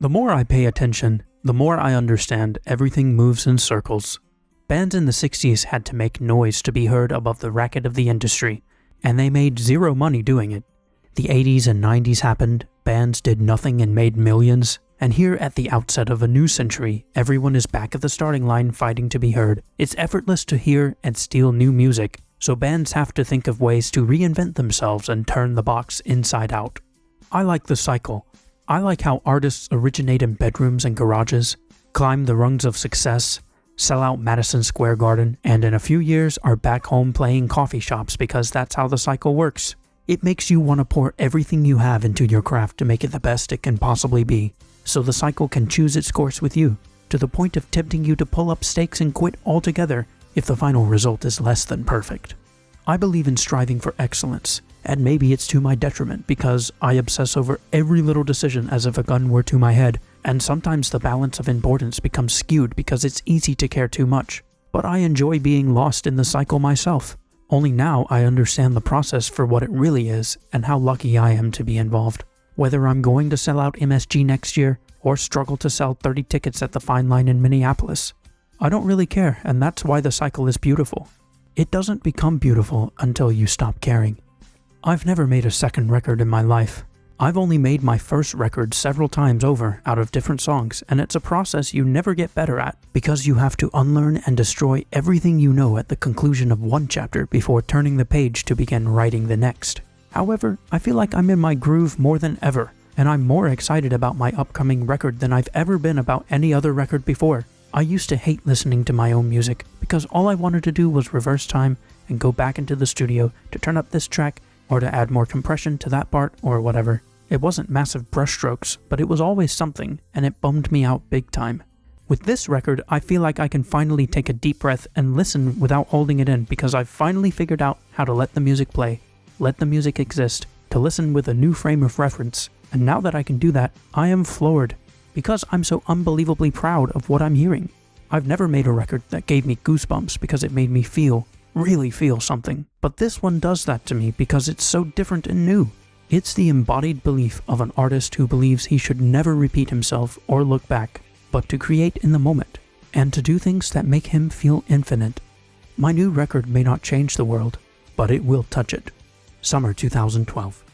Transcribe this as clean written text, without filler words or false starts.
The more I pay attention, the more I understand everything moves in circles. Bands in the 60s had to make noise to be heard above the racket of the industry, and they made zero money doing it. The 80s and 90s happened, bands did nothing and made millions, and here at the outset of a new century, everyone is back at the starting line fighting to be heard. It's effortless to hear and steal new music, so bands have to think of ways to reinvent themselves and turn the box inside out. I like the cycle. I like how artists originate in bedrooms and garages, climb the rungs of success, sell out Madison Square Garden, and in a few years are back home playing coffee shops because that's how the cycle works. It makes you want to pour everything you have into your craft to make it the best it can possibly be, so the cycle can choose its course with you, to the point of tempting you to pull up stakes and quit altogether if the final result is less than perfect. I believe in striving for excellence, and maybe it's to my detriment because I obsess over every little decision as if a gun were to my head, and sometimes the balance of importance becomes skewed because it's easy to care too much. But I enjoy being lost in the cycle myself. Only now I understand the process for what it really is and how lucky I am to be involved. Whether I'm going to sell out MSG next year or struggle to sell 30 tickets at the Fine Line in Minneapolis, I don't really care, and that's why the cycle is beautiful. It doesn't become beautiful until you stop caring. I've never made a second record in my life. I've only made my first record several times over out of different songs, and it's a process you never get better at because you have to unlearn and destroy everything you know at the conclusion of one chapter before turning the page to begin writing the next. However, I feel like I'm in my groove more than ever, and I'm more excited about my upcoming record than I've ever been about any other record before. I used to hate listening to my own music because all I wanted to do was reverse time and go back into the studio to turn up this track or to add more compression to that part or whatever. It wasn't massive brushstrokes, but it was always something, and it bummed me out big time. With this record, I feel like I can finally take a deep breath and listen without holding it in because I've finally figured out how to let the music play, let the music exist, to listen with a new frame of reference, and now that I can do that, I am floored because I'm so unbelievably proud of what I'm hearing. I've never made a record that gave me goosebumps because it made me feel, really feel something, but this one does that to me because it's so different and new. It's the embodied belief of an artist who believes he should never repeat himself or look back, but to create in the moment, and to do things that make him feel infinite. My new record may not change the world, but it will touch it. Summer 2012.